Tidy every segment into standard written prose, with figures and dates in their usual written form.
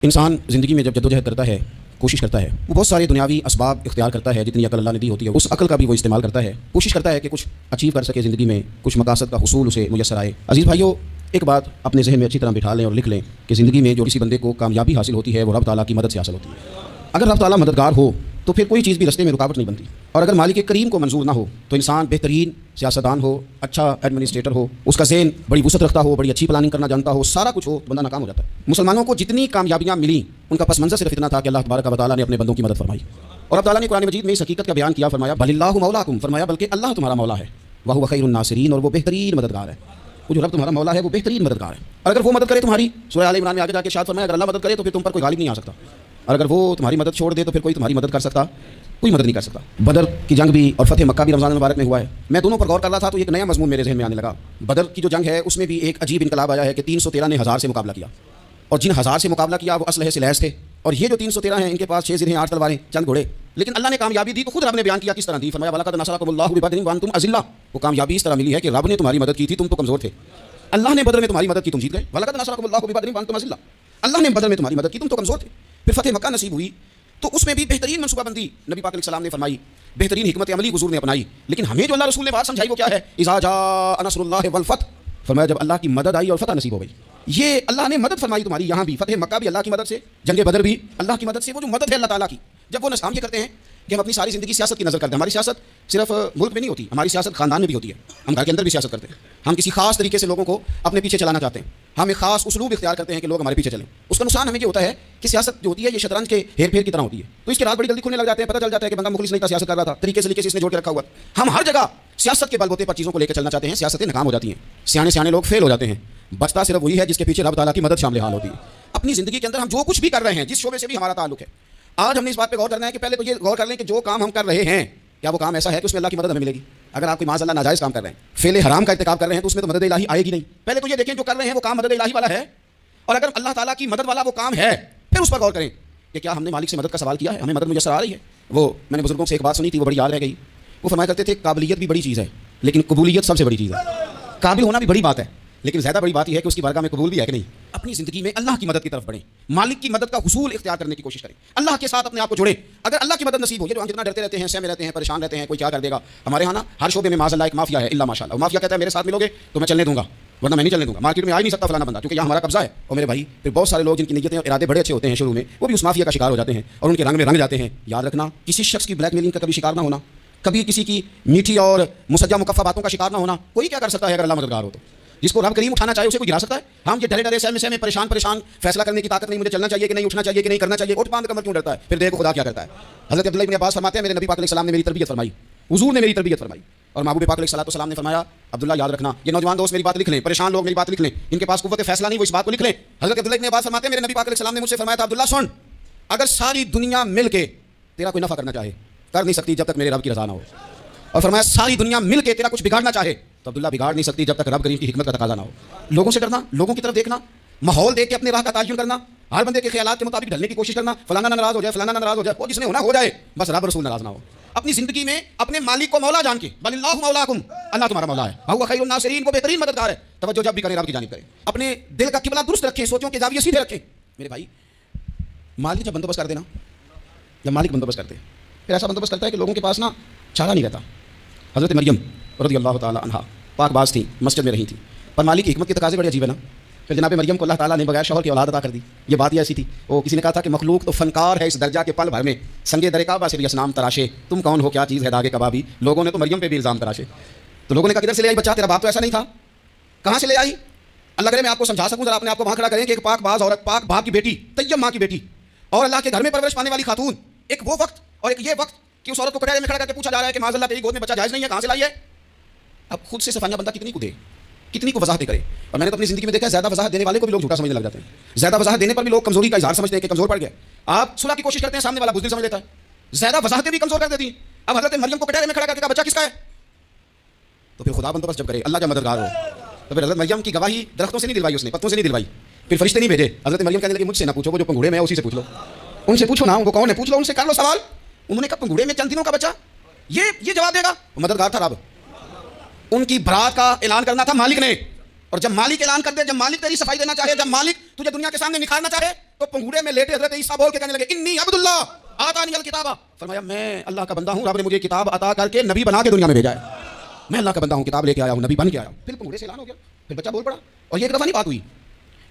انسان زندگی میں جب جدوجہد کرتا ہے، کوشش کرتا ہے، وہ بہت سارے دنیاوی اسباب اختیار کرتا ہے، جتنی عقل اللہ نے دی ہوتی ہے اس عقل کا بھی وہ استعمال کرتا ہے، کوشش کرتا ہے کہ کچھ اچیو کر سکے زندگی میں، کچھ مقاصد کا حصول اسے میسر آئے۔ عزیز بھائیو، ایک بات اپنے ذہن میں اچھی طرح بٹھا لیں اور لکھ لیں کہ زندگی میں جو کسی بندے کو کامیابی حاصل ہوتی ہے وہ رب تعالیٰ کی مدد سے حاصل ہوتی ہے۔ اگر رب تعالیٰ مددگار ہو تو پھر کوئی چیز بھی رستے میں رکاوٹ نہیں بنتی، اور اگر مالک کریم کو منظور نہ ہو تو انسان بہترین سیاستدان ہو، اچھا ایڈمنسٹریٹر ہو، اس کا ذہن بڑی وسعت رکھتا ہو، بڑی اچھی پلاننگ کرنا جانتا ہو، سارا کچھ ہو، بندہ ناکام ہو جاتا ہے۔ مسلمانوں کو جتنی کامیابیاں ملیں ان کا پس منظر صرف اتنا تھا کہ اللہ تبارک و تعالیٰ نے اپنے بندوں کی مدد فرمائی، اور اب تعالیٰ نے قرآن مجید میں اس حقیقت کا بیان کیا، فرمایا بل اللہ مولاکم، فرمایا بلکہ اللہ تمہارا مولا ہے، وہو خیر الناصرین، اور وہ بہترین مددگار ہے۔ وہ جو رب تمہارا مولا ہے وہ بہترین مددگار ہے، اور اگر وہ مدد کرے تمہاری، سورہ آل عمران میں آگے جا کے ارشاد فرمایا اگر اللہ مدد کرے تو پھر تم پر کوئی غالب نہیں آ سکتا، اور اگر وہ تمہاری مدد چھوڑ دے تو پھر کوئی تمہاری مدد کر سکتا، کوئی مدد نہیں کر سکتا۔ بدر کی جنگ بھی اور فتح مکہ بھی رمضان المبارک میں ہوا ہے۔ میں دونوں پر غور کر رہا تھا تو ایک نیا مضمون میرے ذہن میں آنے لگا۔ بدر کی جو جنگ ہے اس میں بھی ایک عجیب انقلاب آیا ہے کہ 313 نے 1000 سے مقابلہ کیا، اور جن 1000 سے مقابلہ کیا وہ اسلحے سے لیس تھے، اور یہ جو 313 ہیں ان کے پاس 6 زرہیں، 8 تلواریں، چند گھوڑے، لیکن اللہ نے کامیابی دی تو خود رب نے بیان کیا کس طرح دی، فرمایا وَلَقَدْ نَصَرَكُمُ اللَّهُ بِبَدْرٍ وَأَنْتُمْ أَذِلَّةٌ، وہ کامیابی اس طرح ملی ہے کہ رب نے تمہاری مدد کی تھی، تم تو کمزور تھے، اللہ نے بدر میں تمہاری مدد کی، تم جیت گئے۔ وَلَقَدْ نَصَرَكُمُ اللَّهُ بِبَدْرٍ وَأَنْتُمْ أَذِلَّةٌ، اللہ نے بدر میں تمہاری مدد کی، تم تو کمزور تھے۔ پھر فتح مکہ نصیب ہوئی تو اس میں بھی بہترین منصوبہ بندی نبی پاک علیہ السلام نے فرمائی، بہترین حکمت عملی حضور نے اپنائی، لیکن ہمیں جو اللہ رسول نے بات سمجھائی وہ کیا ہے، اذا جاء نصر اللہ والفتح، فرمایا جب اللہ کی مدد آئی اور فتح نصیب ہو گئی۔ یہ اللہ نے مدد فرمائی تمہاری، یہاں بھی فتح مکہ بھی اللہ کی مدد سے، جنگ بدر بھی اللہ کی مدد سے، وہ جو مدد ہے اللہ تعالیٰ کی۔ جب وہ ہم یہ کرتے ہیں کہ ہم اپنی ساری زندگی سیاست کی نظر کرتے ہیں، ہماری سیاست صرف ملک میں نہیں ہوتی، ہماری سیاست خاندان میں بھی ہوتی ہے، ہم گھر کے اندر بھی سیاست کرتے ہیں، ہم کسی خاص طریقے سے لوگوں کو اپنے پیچھے چلانا چاہتے ہیں، ہم ایک خاص اسلوب اختیار کرتے ہیں کہ لوگ ہمارے پیچھے چلیں۔ اس کا نقصان ہمیں یہ ہوتا ہے کہ سیاست جو ہوتی ہے یہ شطرنج کے ہیر پھیر کی طرح ہوتی ہے، تو اس کے رات بڑی جلدی کھلنے لگ جاتے ہیں، پتہ چل جاتا ہے کہ بندہ مخلص نہیں تھا، سیاست کر رہا تھا، طریقے سے اس نے جوڑ کے رکھا ہوا۔ ہم ہر جگہ سیاست کے بل بوتے پر چیزوں کو لے کے چلنا چاہتے ہیں، سیاستیں ناکام ہو جاتی ہیں، سیانے لوگ فیل ہو جاتے ہیں، بچتا صرف وہی ہے جس کے پیچھے رب تعالیٰ کی مدد شامل حال ہوتی ہے۔ اپنی زندگی کے اندر ہم جو کچھ بھی کر رہے ہیں، جس شعبے سے بھی ہمارا تعلق ہے، آج ہم نے اس بات پہ غور کرنا ہے کہ پہلے تو یہ غور کر لیں کہ جو کام ہم کر رہے ہیں کیا وہ کام ایسا ہے کہ اس میں اللہ کی مدد ہمیں ملے گی۔ اگر آپ کوئی معاذ اللہ ناجائز کام کر رہے ہیں، فعل حرام کا ارتکاب کر رہے ہیں، تو اس میں تو مدد الہی آئے گی نہیں۔ پہلے تو یہ دیکھیں جو کر رہے ہیں وہ کام مدد الہی والا ہے، اور اگر اللہ تعالیٰ کی مدد والا وہ کام ہے پھر اس پر غور کریں کہ کیا ہم نے مالک سے مدد کا سوال کیا ہے، ہمیں مدد میسر آ رہی ہے۔ وہ میں نے بزرگوں سے ایک بات سنی تھی، وہ بڑی یاد رہ گئی۔ وہ فرمایا کرتے تھے قابلیت بھی بڑی چیز ہے لیکن قبولیت سب سے بڑی چیز ہے۔ قابل ہونا بھی بڑی بات ہے لیکن زیادہ بڑی بات یہ ہے کہ اس کی بارگاہ میں قبول بھی ہے کہ نہیں۔ اپنی زندگی میں اللہ کی مدد کی طرف بڑھیں، مالک کی مدد کا حصول اختیار کرنے کی کوشش کریں، اللہ کے ساتھ اپنے آپ کو جوڑیں۔ اگر اللہ کی مدد نصیب ہو، یہ جو ہم جتنا ڈرتے رہتے ہیں، سہمے رہتے ہیں، پریشان رہتے ہیں کوئی کیا کر دے گا، ہمارے ہاں نا ہر شعبے میں معاذ اللہ ایک مافیا ہے، الا ماشاء اللہ، مافیا کہتا ہے میرے ساتھ ملو گے تو میں چلنے دوں گا ورنہ میں نہیں چلنے دوں گا، مارکیٹ میں آ ہی نہیں سکتا فلانا بندہ کیونکہ یہاں ہمارا قبضہ ہے۔ اور میرے بھائی پھر بہت سارے لوگ جن کی نیتیں اور ارادے بڑے اچھے ہوتے ہیں شروع میں، وہ بھی اس مافیا کا شکار ہو جاتے ہیں اور ان کے رنگ میں رنگ جاتے ہیں۔ یاد رکھنا کسی شخص کی بلیک میلنگ کا کبھی شکار نہ ہونا، کبھی کسی کی میٹھی اور مسجع مکفہ باتوں کا شکار نہ ہونا۔ کوئی کیا کر سکتا ہے اگر اللہ مددگار ہو تو، جس کو رب کریم اٹھانا چاہے اسے کوئی گرا سکتا ہے۔ ہم یہ ڈرے سہمے پریشان فیصلہ کرنے کی طاقت نہیں، مجھے چلنا چاہیے کہ نہیں، اٹھنا چاہیے کہ نہیں، کرنا چاہیے، اٹھ باندھ کمر کیوں ڈرتا ہے؟ پھر دیکھو خدا کیا کرتا ہے۔ حضرت عبداللہ ابن عباس فرماتے ہیں میرے نبی پاک علیہ السلام نے میری تربیت فرمائی، حضور نے میری تربیت فرمائی، اور محبوب پاک علیہ السلام نے فرمایا عبداللہ یاد رکھنا، یہ نوجوان دوست میری بات لکھ لیں، پریشان لوگ میری بات لکھ لیں، ان کے پاس قوت فیصلہ نہیں، وہ اس بات کو لکھ لیں۔ حضرت عبداللہ ابن عباس فرماتے ہیں میرے نبی پاک علیہ السلام نے مجھ سے فرمایا تھا عبداللہ سن، اگر ساری دنیا مل کے تیرا کوئی نفع کرنا چاہے کر نہیں سکتی جب تک میرے رب کی رضا نہ ہو، اور فرمایا ساری دنیا مل کے تیرا کچھ بگاڑنا چاہے تو عبداللہ بگاڑ نہیں سکتی جب تک رب کریم کی حکمت کا تقاضا نہ ہو۔ لوگوں سے ڈرنا، لوگوں کی طرف دیکھنا، ماحول دیکھ کے اپنے راہ کا تعین کرنا، ہر بندے کے خیالات کے مطابق ڈھلنے کی کوشش کرنا، فلانا نہ ناراض ہو جائے، فلانا نہ ناراض ہو جائے، وہ جس نے ہونا ہو جائے، بس رب رسول ناراض نہ ہو۔ اپنی زندگی میں اپنے مالک کو مولا جان کے، بل اللہ مولاکم، اللہ تمہارا مولا ہے، وہو خیر الناصرین، وہ بہترین مددگار ہے۔ توجہ جب بھی کریں رب کی جانب کریں، اپنے دل کا قبلہ درست رکھیں، سوچوں کے زاویے سیدھے رکھیں۔ میرے بھائی مالک جب بندوبست کر دینا، جب مالک بندوبست کرتے ہیں پھر ایسا بندوبست کرتا ہے کہ لوگوں کے پاس نا چارہ نہیں رہتا۔ حضرت مریم رضی اللہ تعالی عنہا پاک باز تھیں، مسجد میں رہی تھیں، پر مالک کی حکمت کے تقاضے بڑے عجیب ہے نا۔ پھر جناب مریم کو اللہ تعالیٰ نے بغیر شوہر کی اولاد عطا کر دی۔ یہ بات ہی ایسی تھی، وہ کسی نے کہا تھا کہ مخلوق تو فنکار ہے اس درجہ کے پل بھر میں، سنگے در کعبہ سے بھی اسنام تراشے، تم کون ہو کیا چیز ہے داغے کبابی۔ لوگوں نے تو مریم پہ بھی الزام تراشے، تو لوگوں نے کہا کدھر سے لے آئی بچہ، تیرا باپ تو ایسا نہیں تھا، کہاں سے لے آئی؟ اللہ کرے میں آپ کو سمجھا سکوں، ذرا اپنے آپ کو وہاں کھڑا کریں کہ ایک پاک باز عورت، پاک باپ کی بیٹی، طیب ماں کی بیٹی، اور اللہ کے گھر میں پرورش پانے والی خاتون، ایک وہ وقت اور ایک یہ وقت کہ اس عورت کو کٹہرے میں کھڑا کر کے پوچھا جا رہا ہے کہ معاذ اللہ تیری گود میں بچہ جائز نہیں ہے، کہاں سے لائی ہے؟ اب خود سے صفائیاں بندہ کتنی کو دے، کتنی کو وضاحت کرے۔ اور میں نے تو اپنی زندگی میں دیکھا ہے زیادہ وضاحت دینے والے کو بھی لوگ جھوٹا سمجھنے لگ جاتے ہیں، زیادہ وضاحت دینے پر بھی لوگ کمزوری کا اظہار سمجھتے ہیں کہ کمزور پڑ گیا۔ آپ صلح کی کوشش کرتے ہیں، سامنے والا بزدل سمجھ لیتا ہے، زیادہ وضاحتیں بھی کمزور کر دیتی ہیں۔ اب حضرت مریم کو کٹہرے میں کھڑا کر کے کہا بچہ کس کا ہے، تو پھر خدا بندوبست جب کرے، اللہ جب مددگار ہو، تو پھر حضرت مریم کی گواہی درختوں سے نہیں دلوائی، اس نے پتوں سے نہیں دلوائی، پھر فرشتے نہیں بھیجے۔ حضرت مریم کہنے لگی مجھ سے نہ پوچھو، وہ جو پنگوڑے میں ہے اسی سے پوچھ لو، ان سے پوچھو نا، وہ کون ہے پوچھ لو، ان سے کر لو سوال۔ انہوں نے کہا پنگوڑے میں چند دنوں کا بچہ، یہ جواب دے گا؟ مددگار تھا رب، ان کی برات کا اعلان کرنا تھا مالک نے، اور جب مالک اعلان کر دے، جب مالک تیری صفائی دینا چاہے، جب مالک تجھے دنیا کے سامنے نکھارنا چاہے، تو پنگوڑے میں لیٹے حضرت عیسیٰ بول کے کہنے لگے انی عبداللہ آتانی الکتاب، فرمایا میں اللہ کا بندہ ہوں، رب نے مجھے کتاب عطا کر کے نبی بنا کے دنیا میں بھیجا ہے، میں اللہ کا بندہ ہوں، کتاب لے کے آیا ہوں، نبی بن کے آیا ہوں۔ پھر پنگوڑے سے اعلان ہو گیا، پھر بچہ بول پڑا۔ اور یہ ایک دفعہ نہیں بات ہوئی،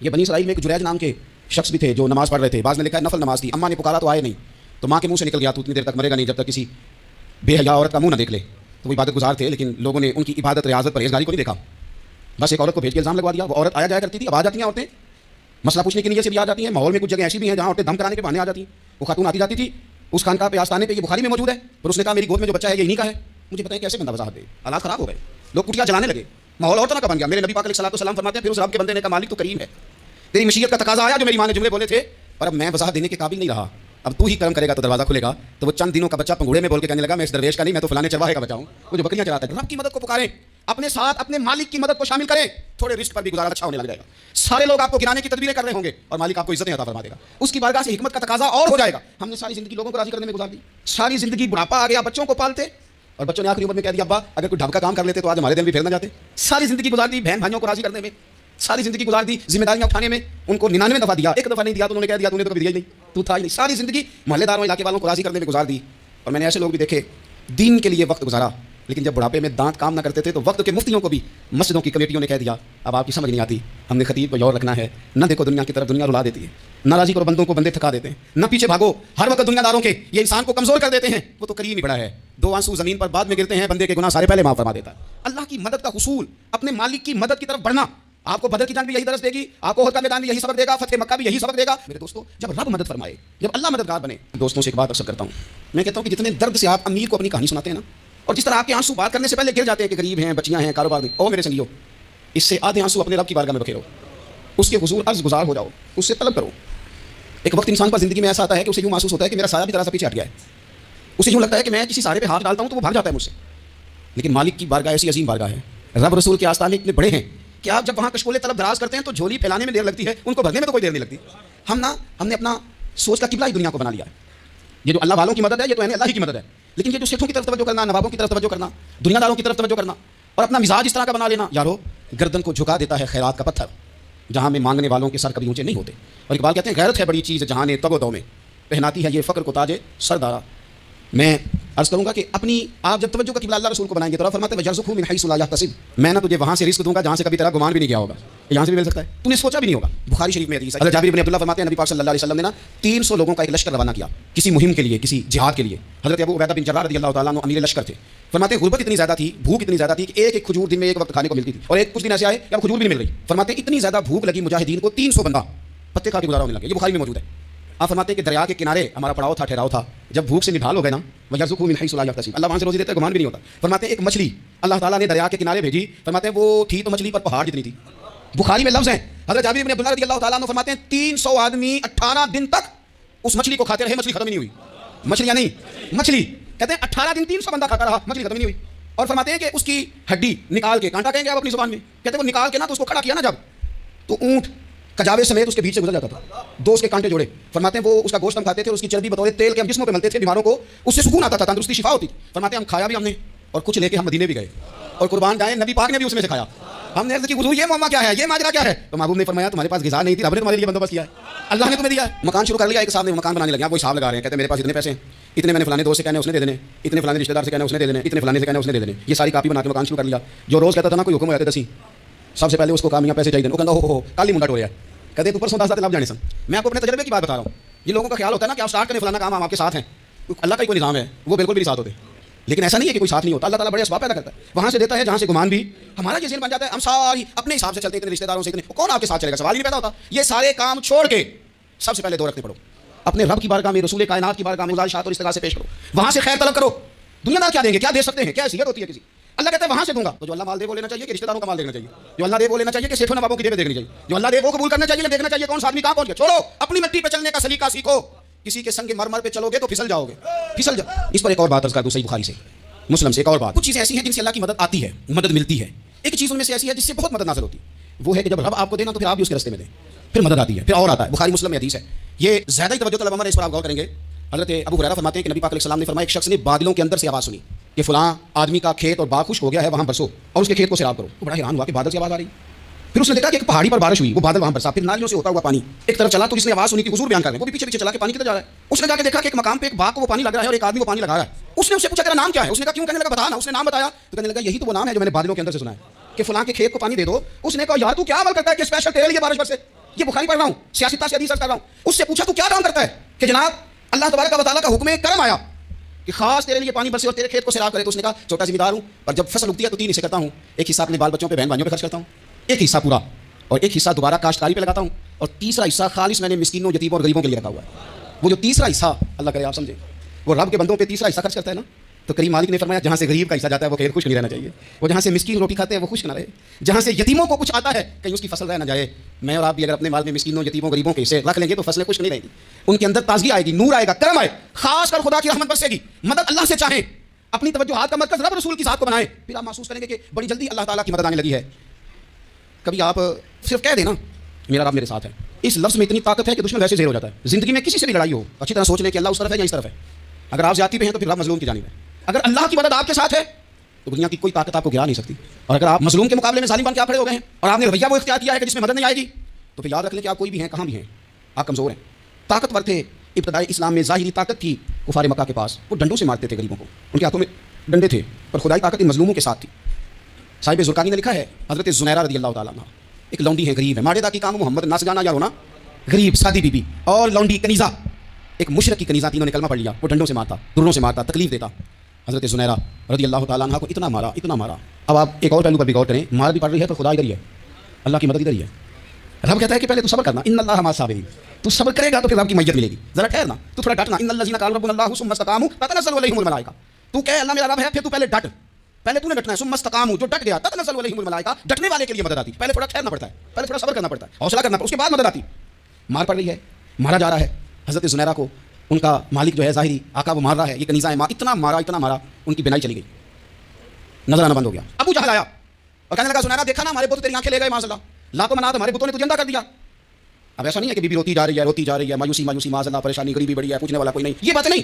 یہ بنی اسرائیل میں ایک جریج نام کے شخص بھی تھے جو نماز پڑھ رہے تھے، بعض نے لکھا ہے نفل نماز تھی، اماں نے پکارا تو آئے نہیں، تو ماں کے منہ سے نکل گیا تو اتنی دیر تک مرے گا نہیں جب تک کسی بے حیا عورت کا منہ نہ دیکھ لے۔ تو وہ عبادت گزار تھے، لیکن لوگوں نے ان کی عبادت ریاضت پرہیزگاری کو نہیں دیکھا، بس ایک عورت کو بھیج کے الزام لگوا دیا۔ وہ عورت آیا جایا کرتی تھی، اب آ جاتی ہیں عورتیں مسئلہ پوچھنے کی نیت سے بھی آ جاتی ہیں، ماحول میں کچھ جگہ ایسی بھی ہیں جہاں عورتیں دم کرانے کے بہانے آ جاتی ہیں۔ وہ خاتون آتی جاتی تھی اس خانقاہ پہ، آستانے پہ، یہ بخاری میں موجود ہے، پر اس نے کہا میری گود میں جو بچہ ہے یہ انہیں کا ہے۔ مجھے پتہ ہے کیسے بندہ وضاحت دے، حالات خراب ہو گئے، لوگ کٹیاں جلانے لگے، ماحول اور طرح کا بن گیا۔ میرے نبی پاک علیہ الصلوۃ والسلام فرماتے ہیں پھر اس رب کے بندے نے کہا مالک تو کریم ہے، تیری مشیت کا تقاضا آیا جو میری ماں نے جملے بولے تھے، پر اب میں وضاحت دینے کے قابل نہیں رہا، اب تو ہی کرم کرے گا تو دروازہ کھلے گا۔ تو وہ چند دنوں کا بچہ پنگوڑے میں بول کے کہنے لگا میں اس درویش کا نہیں، میں تو فلانے چرواہے کا بچہ ہوں، وہ جو بکریاں چراتا ہے۔ رب کی مدد کو پکاریں، اپنے ساتھ اپنے مالک کی مدد کو شامل کریں، تھوڑے رزق پر بھی گزارا اچھا ہونے لگ جائے گا۔ سارے لوگ آپ کو گرانے کی تدبیریں کر رہے ہوں گے اور مالک آپ کو عزتیں عطا فرما دے گا، اس کی بارگاہ سے حکمت کا تقاضا اور ہو جائے گا۔ ہم نے ساری زندگی لوگوں کو راضی کرنے میں گزار دی، ساری زندگی بڑھاپا آ گیا بچوں کو پالتے، اور بچوں نے آخری عمر میں کہہ دیا ابا اگر کوئی ڈھب کا کام کر لیتے تو آج ہمارے دن بھی پھیر نہ جاتے۔ ساری زندگی گزار دی بہن بھائیوں کو راضی کرنے میں، ساری زندگی گزار دی ذمہ داریاں اٹھانے میں، ان کو 99 دفعہ دیا، ایک دفعہ نہیں دیا تو انہوں نے کہہ دیا تو نے تو کبھی دیا ہی نہیں، تو تھا ہی نہیں۔ ساری زندگی محلے داروں علاقے والوں کو راضی کرنے میں گزار دی۔ اور میں نے ایسے لوگ بھی دیکھے دین کے لیے وقت گزارا، لیکن جب بڑھاپے میں دانت کام نہ کرتے تھے تو وقت کے مفتیوں کو بھی مسجدوں کی کمیٹیوں نے کہہ دیا اب آپ کی سمجھ نہیں آتی، ہم نے خطیب کو اور رکھنا ہے، نہ دیکھو دنیا کی طرف، دنیا رلا دیتی ہے، نہ راضی کرو بندوں کو، بندے تھکا دیتے ہیں، نہ پیچھے بھاگو ہر وقت دنیا داروں کے، یہ انسان کو کمزور کر دیتے ہیں، وہ تو کریم ہی بڑا ہے، 2 آنسو زمین پر بعد میں گرتے ہیں، بندے کے گناہ سارے پہلے معاف فرما دیتا ہے۔ اللہ کی مدد کا حصول، اپنے مالک کی مدد کی طرف بڑھنا، آپ کو بدر کی جنگ بھی یہی درس دے گی، آپ کو احد کا میدان بھی یہی سبق دے گا، فتح مکہ بھی یہی سبق دے گا۔ میرے دوستو جب رب مدد فرمائے، جب اللہ مددگار بنے، دوستوں سے ایک بات اکثر کرتا ہوں، میں کہتا ہوں کہ جتنے درد سے آپ امیر کو اپنی کہانی سناتے ہیں نا، اور جس طرح آپ کے آنسو بات کرنے سے پہلے گر جاتے ہیں کہ غریب ہیں، بچیاں ہیں، کاروبار نہیں، او میرے سنگیو، اس سے آدھے آنسو اپنے رب کی بارگاہ میں بکھیرو، اس کے حضور عرض گزار ہو جاؤ، اس سے طلب کرو۔ ایک وقت انسان پر زندگی میں ایسا آتا ہے کہ اسے یوں محسوس ہوتا ہے کہ میرا سایہ بھی ذرا سا پیچھے ہٹ گیا ہے، اسے یوں لگتا ہے کہ میں کسی سہارے پہ ہاتھ ڈالتا ہوں تو وہ بھاگ جاتا ہے مجھ سے، لیکن مالک کی بارگاہ ایسی عظیم بارگاہ ہے، رب رسول کے آستانے اتنے بڑے ہیں کہ آپ جب وہاں کشکولے طلب دراز کرتے ہیں تو جھولی پھیلانے میں دیر لگتی ہے، ان کو بھرنے میں تو کوئی دیر نہیں لگتی۔ ہم نے اپنا سوچ کا قبلہ ہی دنیا کو بنا لیا ہے۔ یہ جو اللہ والوں کی مدد ہے یہ تو اللہ ہی کی مدد ہے، لیکن یہ جو سیٹھوں کی طرف توجہ کرنا، نوابوں کی طرف توجہ کرنا، دنیا داروں کی طرف توجہ کرنا، اور اپنا مزاج اس طرح کا بنا لینا، یارو گردن کو جھکا دیتا ہے خیرات کا پتھر، جہاں میں مانگنے والوں کے سر کبھی اونچے نہیں ہوتے۔ اور اقبال کہتے ہیں غیرت ہے بڑی چیز جہاں نے تگ و دو میں، پہناتی ہے یہ فقر کو تاج سردارا۔ میں عرض کروں گا کہ اپنی آپ جب توجہ کا قبلہ اللہ رسول کو بنائیں گے تو فرماتے ہیں یرزقہ من حیث لا یحتسب، میں نہ تجھے وہاں سے رزق دوں گا جہاں سے کبھی تیرا گمان بھی نہیں کیا ہوگا، یہاں سے بھی مل سکتا ہے، تو نے سوچا بھی نہیں ہوگا۔ بخاری شریف میں حدیث ہے، حضرت جابر بن عبداللہ فرماتے ہیں نبی پاک صلی اللہ علیہ وسلم نے 300 لوگوں کا ایک لشکر روانہ کیا کسی مہم کے لیے، کسی جہاد کے لیے۔ حضرت ابو عبیدہ بن جراح رضی اللہ تعالیٰ عنہ امیر لشکر تھے۔ فرماتے ہیں غربت اتنی زیادہ تھی، بھوک اتنی زیادہ تھی کہ ایک کھجور دن میں ایک وقت کھانے کو ملتی تھی، اور کچھ دن ایسے آئے کہ اب کھجور بھی نہیں مل رہی۔ فرماتے ہیں اتنی زیادہ بھوک لگی مجاہدین کو 300 بندہ پتے کھا کے گزارا ہونے لگے، یہ بخاری میں موجود ہے۔ آپ فرماتے ہیں کہ دریا کے کنارے ہمارا پڑاؤ تھا، ٹھہراؤ تھا، جب بھوک سے نڈھال ہو گئے نا، وَيَرْزُقْهُ مِنْ حَيْثُ لَا يَحْتَسِبُ، اللہ وہاں سے روزی دیتا ہے، گمان بھی نہیں ہوتا۔ فرماتے ہیں ایک مچھلی اللہ تعالیٰ نے دریا کے کنارے بھیجی، فرماتے ہیں وہ تھی تو مچھلی پر پہاڑ جتنی تھی۔ بخاری میں لفظ ہیں، حضرت جابر بن عبداللہ رضی اللہ تعالیٰ عنہ فرماتے ہیں 300 آدمی 18 دن تک اس مچھلی کو کھاتے رہے، مچھلی ختم ہی نہیں ہوئی، مچھلیاں نہیں مچھلی، کہتے ہیں 18 دن 300 بندہ کھاتا رہا، مچھلی ختم ہی نہیں ہوئی۔ اور فرماتے ہیں کہ اس کی ہڈی نکال کے، کانٹا کہیں گے آپ اپنی زبان میں، کہتے ہیں وہ نکال کے نا تو اس کو کھڑا کیا نا جب، تو اونٹ کجاوے سمیت اس کے بیچ سے گزر جاتا تھا، 2 اس کے کانٹے جوڑے۔ فرماتے ہیں وہ اس کا گوشت ہم کھاتے تھے اور اس کی چربی بطور تیل کے ہم جسموں پہ ملتے تھے، بیماروں کو اس سے سکون آتا تھا، تندرستی شفا ہوتی تھی۔ فرماتے ہیں ہم کھایا بھی ہم نے، اور کچھ لے کے ہم مدینے بھی گئے، اور قربان جائیں نبی پاک نے بھی اس میں سے کھایا۔ ہم نے عرض کی حضور یہ معاملہ کیا ہے، یہ ماجرا کیا ہے؟ تو محبوب نے فرمایا تمہارے پاس غذا نہیں تھی، رب نے تمہارے لیے بندوبست کیا ہے، اللہ نے تمہیں دیا ہے۔ مکان شروع کر لیا، ایک صاحب نے مکان بنانے لگا، وہ حساب لگا رہے ہیں، کہتے ہیں میرے پاس اتنے پیسے ہیں، اتنے میں نے فلانے دوست سے کہنے اس نے دے دینے، اتنے فلانے رشتہ دار سے کہنے اس نے دے دینے، اتنے فلانے سے کہنے اس نے دے دینے، یہ ساری کاپی بنا کے مکان شروع کر لیا۔ جو روز کہتا تھا نا کوئی حکم ہو جاتے دسی، سب سے پہلے اس کو کام یہاں پیسے چاہیے، وہ کہتا ہو کال ہی منڈا ٹو رہا ہے، کہتے تو پرسوں 10 دن آپ جانے سن۔ میں آپ کو اپنے تجربے کی بات بتا رہا ہوں، یہ لوگوں کا خیال ہوتا ہے نا کہ آپ اسٹارٹ کریں فلانا کام ہم آپ کے ساتھ ہیں، اللہ کا ہی کوئی نظام ہے، وہ بالکل بھی نہیں ساتھ ہوتے، لیکن ایسا نہیں ہے کہ کوئی ساتھ نہیں ہوتا، اللہ تعالیٰ بڑے اسباب پیدا کرتا ہے، وہاں سے دیتا ہے جہاں سے گمان بھی ہمارا یہ ذہن بن جاتا ہے، ہم ساری اپنے حساب سے چلتے ہیں، اتنے رشتہ داروں سے اتنے، کون آپ کے ساتھ چلے گا، سوال ہی نہیں پیدا ہوتا۔ یہ سارے کام چھوڑ کے سب سے پہلے 2 رکھنے پڑو، اپنے رب کی بارگاہ میں، رسول کائنات کی بارگاہ میں گزارشات اور استغاثے پیش کرو، وہاں سے خیر طلب کرو۔ دنیا دار کیا دیں گے، کیا دے سکتے ہیں، کیا حیثیت ہوتی ہے کسی، اللہ کہتا ہے وہاں سے دوں گا، تو جو اللہ مال دے وہ لینا چاہیے کہ رشتہ داروں کا مال دینا چاہیے، جو اللہ دے وہ لینا چاہیے کہ سیٹھوں نوابوں کی جیبیں دیکھنی چاہیے، جو اللہ دے وہ قبول کرنا چاہیے، دیکھنا چاہیے کون سا آدمی کہاں پہنچ گیا۔ چھوڑو اپنی مٹی پہ چلنے کا سلیقہ سیکھو، کسی کے سنگ مرمر پہ چلو گے تو پھسل جاؤ گے، پھسل جاؤ۔ اس پر ایک اور بات عرض کر دوں صحیح بخاری سے مسلم سے، ایک اور بات، کچھ چیزیں ایسی ہیں جن سے اللہ کی مدد آتی ہے، مدد ملتی ہے، ایک چیز ان میں سے ایسی ہے جس سے بہت مدد نازل ہوتی ہے، وہ ہے کہ جب رب آپ کو دینا تو پھر آپ بھی اس کے راستے میں دیں، پھر مدد آتی ہے، پھر اور آتا ہے۔ بخاری مسلم میں حدیث ہے، یہ زیادہ ہی توجہ طلب عمر ہے، اس پر آپ غور کریں گے۔ حضرت ابو ہریرہ فرماتے ہیں کہ نبی پاک علیہ السلام نے فرمایا ایک شخص نے بادلوں کے اندر سے آواز سنی کہ فلاں آدمی کا کھیت اور باغ خشک ہو گیا ہے، وہاں برسو اور اس کے کھیت کو سیراب کرو۔ وہ بڑا حیران ہوا کہ بادل سے آواز آ رہی، پھر اس نے دیکھا کہ ایک پہاڑی پر بارش ہوئی, وہ بادل وہاں برسا, پھر نالیوں سے ہوتا ہوا پانی ایک طرف چلا, تو جس نے آواز سنی تھی حضور بیان کر رہے ہیں, وہ بھی پیچھے پیچھے چلا کے پانی کدھر جا رہا ہے. اس نے جا کے دیکھا کہ ایک مقام پہ ایک باغ کو وہ پانی لگ رہا ہے اور ایک آدمی وہ پانی لگا رہا ہے. اس نے اس سے پوچھا تیرا نام کیا ہے؟ اس نے کہا کیوں؟ کہنے لگا بتا نا. اس نے نام بتایا تو کہنے لگا یہی تو وہ نام ہے جو میں نے بادلوں کے اندر سے سنا ہے کہ فلاں کے کھیت کو پانی دے دو. اس نے کہا یار تو کیا عمل کرتا ہے کہ اسپیشل تیرے لیے بارش برسے؟ یہ بخاری پڑھ رہا ہوں, سیاستہ سے حدیث کر رہا ہوں. اس سے پوچھا تو کیا کام کرتا ہے؟ کہ جناب اللہ تبارک و تعالیٰ کا حکم کرم آیا کہ خاص تیرے لیے پانی برسے اور تیرے کھیت کو سیراب کرے. تو اس نے کہا چھوٹا ذمہ دار ہوں, اور جب فصل اگتی ہے تو 3 حصے کرتا ہوں. ایک حصہ اپنے بال بچوں پہ, بہن بھائیوں پہ خرچ کرتا ہوں, ایک حصہ پورا, اور ایک حصہ دوبارہ کاشتکاری پہ لگاتا ہوں, اور تیسرا حصہ خالص میں نے مسکینوں, یتیموں اور غریبوں کے لیے رکھا ہوا ہے. وہ جو تیسرا حصہ اللہ کرے آپ سمجھیں, وہ رب کے بندوں پہ تیسرا حصہ خرچ کرتا ہے نا, تو کریم مالک نے فرمایا جہاں سے غریب کا حصہ جاتا ہے وہ خیر خوش نہیں رہنا چاہیے, وہ جہاں سے مسکین روٹی کھاتے ہیں وہ خوش نہ رہے, جہاں سے یتیموں کو کچھ آتا ہے کہیں اس کی فصل رہ نہ جائے. میں اور آپ بھی اگر اپنے مال میں مسکینوں, یتیموں, غریبوں کے حصے رکھ لیں گے تو فصلیں خوش نہیں رہیں گی, ان کے اندر تازگی آئے گی, نور آئے گا, کرم آئے, خاص کر خدا کی رحمت برسے گی. مدد اللہ سے چاہیں, اپنی توجہات کا مرکز رب رسول کی ذات کو بنائیں, پھر آپ محسوس کریں گے کہ بڑی جلدی اللہ تعالیٰ کی مدد آنے لگی ہے. کبھی آپ صرف کہہ دینا میرا رب میرے ساتھ ہے, اس لفظ میں اتنی طاقت ہے کہ دشمن ویسے زیر ہو جاتا ہے. زندگی میں کسی سے بھی لڑائی ہو, اچھی طرح سوچ لیں کہ اللہ اس طرف ہے یا اس طرف ہے. اگر آپ زیادتی پہ ہیں تو پھر رب مظلوم کی جانب ہے. اگر اللہ کی مدد آپ کے ساتھ ہے تو دنیا کی کوئی طاقت آپ کو گرا نہیں سکتی. اور اگر آپ مظلوم کے مقابلے میں ظالم بن کے آپ کھڑے ہو گئے ہیں اور آپ نے رویہ وہ اختیار کیا ہے کہ جس میں مدد نہیں آئے گی, تو پھر یاد رکھ لیں کہ آپ کوئی بھی ہیں, کہاں بھی ہیں, آپ کمزور ہیں. طاقتور تھے ابتدائی اسلام میں, ظاہری طاقت تھی کفار مکہ کے پاس, وہ ڈنڈوں سے مارتے تھے غریبوں کو, ان کے ہاتھوں میں ڈنڈے تھے, پر خدائی طاقت ان مظلوموں کے ساتھ تھی. صاحب زرقانی نے لکھا ہے حضرت زنیرہ رضی اللہ تعالیٰ عنہ ایک لونڈی ہے, غریب ہے, ماڑے دا کی کام محمد ناس جانا یا رونا, غریب سادی بی بی, اور لونڈی کنیزہ, ایک مشرک کی کنیزہ, تینوں نے کلمہ پڑھ لیا. وہ ڈنڈوں سے مارتا, دروں سے مارتا, تکلیف دیتا. حضرت زنیرہ رضی اللہ تعالیٰ عنہ کو اتنا مارا, اتنا مارا. اب آپ ایک اور پہلو پر بھی غور کریں, مار بھی پڑ رہی ہے تو خدا ادھر ہی ہے, اللہ کی مدد ادھر ہی ہے. رب کہتا ہے کہ پہلے تو صبر کرنا, ان اللہ مع الصابرین, تو صبر کرے گا تو پھر رب کی میت ملے گی. ذرا ٹھہرنا, تو تھوڑا ڈٹنا, ان الذین قالوا ربنا اللہ ثم استقاموا تتنزل علیہم الملائکہ, تو کہے اللہ میرا رب ہے, پھر تو پہلے ڈٹ, پہلے تو نے ڈٹنا ہے. ثم استقاموا, جو ڈٹ گیا, تتنزل علیہم الملائکہ, ڈٹنے والے کے لیے مدد آتی. پہلے تھوڑا ٹھہرنا پڑتا ہے, پہلے تھوڑا صبر کرنا پڑتا ہے, حوصلہ کرنا پڑتا ہے, اس کے بعد مدد آتی. مار پڑ رہی ہے, مارا جا رہا ہے حضرت زنیرہ کو, ان کا مالک جو ہے ظاہری آقا وہ مار رہا ہے, یہ کنیزہ ہے, اتنا مارا, اتنا مارا, ان کی بینائی چلی گئی, نظر آنا بند ہو گیا. ابو جہل آیا اور کہنے لگا زنیرہ دیکھا نا ہمارے بت تیری آنکھیں لے گئے, معاذ اللہ, لا تو منات ہمارے بتوں نے تجھے اندھا کر دیا. اب ایسا نہیں ہے کہ بی بی روتی جا رہی ہے, روتی جا رہی ہے, مایوسی مایوسی, معاذ اللہ, پریشانی, غریبی بڑی ہے, پوچھنے والا کوئی نہیں, یہ بات نہیں.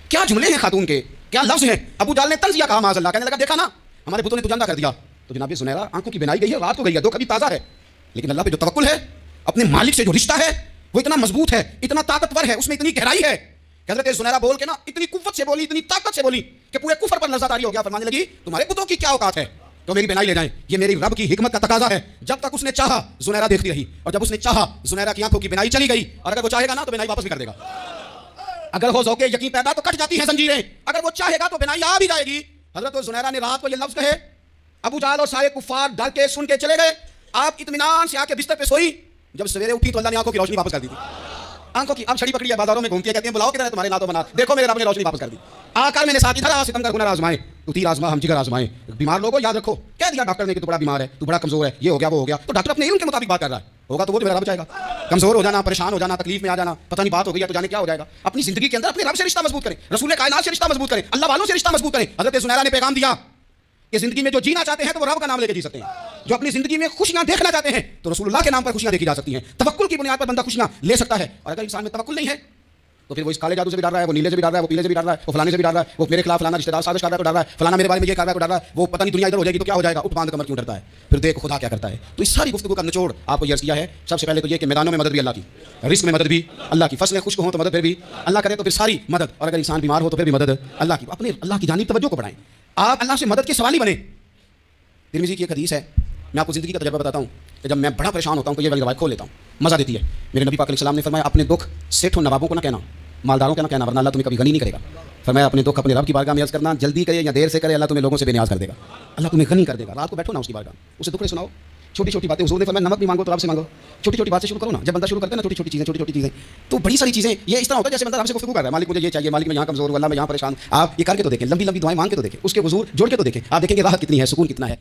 کیا جملے ہیں خاتون کے, کیا لفظ ہیں. ابو جہل نے تنزیہ کہا, معاذ اللہ, کہنے لگا دیکھا نا ہمارے بتوں نے تجھے اندھا کر دیا. تو جناب زنیرہ آنکھوں کی بینائی گئی ہے, رات کو گئی ہے, دو کبھی تازہ ہے, لیکن اللہ پہ جو توکل ہے, اپنے مالک سے جو رشتہ ہے وہ اتنا مضبوط ہے, اتنا طاقتور ہے, اس میں اتنی گہرائی ہے. حضرت زنیرہ بول کے نا اتنی قوت سے بولی, اتنی طاقت سے بولی کہ پورے کفر پر لذت طاری ہو گیا. فرمانے لگی تمہارے بتوں کی کیا اوقات ہے تو میری بینائی لے جائیں, یہ میری رب کی حکمت کا تقاضا ہے. جب تک اس نے چاہا زنیرہ دیکھتی رہی, اور جب اس نے چاہا زنیرہ کی آنکھوں کی بینائی چلی گئی, اور اگر وہ چاہے گا نا تو بینائی واپس بھی کر دے گا. اگر ہو ذوق یقین پیدا تو کٹ جاتی ہیں زنجیریں, اگر وہ چاہے گا تو بینائی آ بھی جائے گی. حضرت زنیرہ نے رات کو یہ لفظ کہے, ابو جہل اور سارے کفار ڈر کے سن کے چلے گئے. آپ اطمینان سے آ کے بستر پہ سوئی, جب سویرے اٹھی تو اللہ نے آنکھوں کی روشنی واپس کر دی تھی. آنکھوں کی اب چھڑی پکڑی ہے, بازاروں میں گھومتی ہے, کہتے ہیں بلاؤ کدھر ہے تمہارے ناتوں بنا, دیکھو میرے رب نے روشنی واپس کر دی. آ کر میں نے ساتھ ادھر ستم کر گنر آزمائے, تو تیر آزما ہم جگر آزمائے. بیمار لوگوں یاد رکھو, کہہ دیا ڈاکٹر نے کہ تو بڑا بیمار ہے, تو بڑا کمزور ہے, یہ ہو گیا وہ ہو گیا, تو ڈاکٹر اپنے علم کے مطابق بات کر رہا ہے, ہوگا تو وہ میرا رب چاہے گا. کمزور ہو جانا, پریشان ہو جانا, تکلیف میں آ جانا, پتہ نہیں بات ہو گئی ہے تو جانے کیا ہو جائے گا. اپنی زندگی کے اندر اپنے رب سے رشتہ مضبوط کریں, رسول کائنات سے رشتہ مضبوط کریں, اللہ والوں سے رشتہ مضبوط کریں. حضرت زنیرہ نے پیغام دیا کہ زندگی میں جو جینا چاہتے ہیں تو وہ رب کا نام لے کے جی سکتے ہیں. جو اپنی زندگی میں خوشیاں دیکھنا چاہتے ہیں تو رسول اللہ کے نام پر خوشیاں دیکھی جا سکتی ہیں. توکل کی بنیاد پر بندہ خوشیاں لے سکتا ہے. اور اگر انسان میں توکل نہیں ہے تو پھر وہ اس کالے جادو سے بھی ڈر رہا ہے, وہ نیلے سے بھی ڈر رہا ہے, وہ پیلے سے بھی ڈر رہا ہے, وہ فلانے سے بھی ڈر رہا ہے, وہ میرے خلاف فلانا رشتہ دار سازش کر رہا ہے تو ڈر رہا ہے, فلانا میرے بارے میں یہ کر رہا ہے تو ڈر رہا ہے, وہ پتہ نہیں دنیا ادھر ہو جائے گی تو کیا ہو جائے گا, اٹھ باندھ کمر کیوں ڈرتا ہے. پھر دیکھ خدا کیا کرتا ہے. تو اس ساری گفتگو کا نچوڑ آپ کو یہ عرض کیا ہے. سب سے پہلے تو یہ کہ میدانوں میں مدد بھی اللہ کی, رزق میں مدد بھی اللہ کی, فصلیں خشک ہوں تو مدد پھر بھی اللہ کرے تو پھر ساری مدد, اور اگر انسان بیمار ہو تو پھر بھی مدد اللہ کی. اپنے اللہ کی جانب توجہ کو بڑھائیں, آپ اللہ سے مدد کے سوالی بنیں. ترمذی کی ایک حدیث ہے, میں آپ کو زندگی کا تجربہ بتاتا ہوں کہ جب میں بڑا پریشان ہوتا ہوں تو یہ والی روایت کھول لیتا ہوں, مزہ دیتی ہے. میرے نبی پاک علیہ السلام نے فرمایا اپنے دکھ سیٹھوں نوابوں کو نہ کہنا, مالداروں کو نہ کہنا, ورنہ اللہ تمہیں کبھی غنی نہیں کرے گا. فرمایا اپنے دکھ اپنے رب کی بارگاہ میں عرض کرنا, جلدی کرے یا دیر سے کرے اللہ تمہیں لوگوں سے بے نیاز کر دے گا, اللہ تمہیں غنی کر دے گا. رات کو بیٹھو نا اس کی بارگاہ, اسے دکھ سناؤ, چھوٹی چھوٹی باتیں. حضور نے فرمایا نمک بھی مانگو تو رب سے مانگو, چھوٹی چھوٹی بات سے شروع کرو نا. جب بندہ شروع کرتا ہے نا چھوٹی چھوٹی چیزیں تو بڑی ساری چیزیں, یہ اس طرح ہوتا ہے جیسے بندہ رب سے گفتگو کر رہا ہے, مالک مجھے یہ چاہیے, مالک میں یہاں کمزور ہوں, اللہ میں یہاں پریشان. آپ یہ کر کے تو دیکھیں, لمبی لمبی دعائیں مانگ کے تو دیکھیں, اس کے حضور جوڑ کے تو دیکھیں, آپ دیکھیں کہ راحت کتنی ہے, سکون کتنا ہے.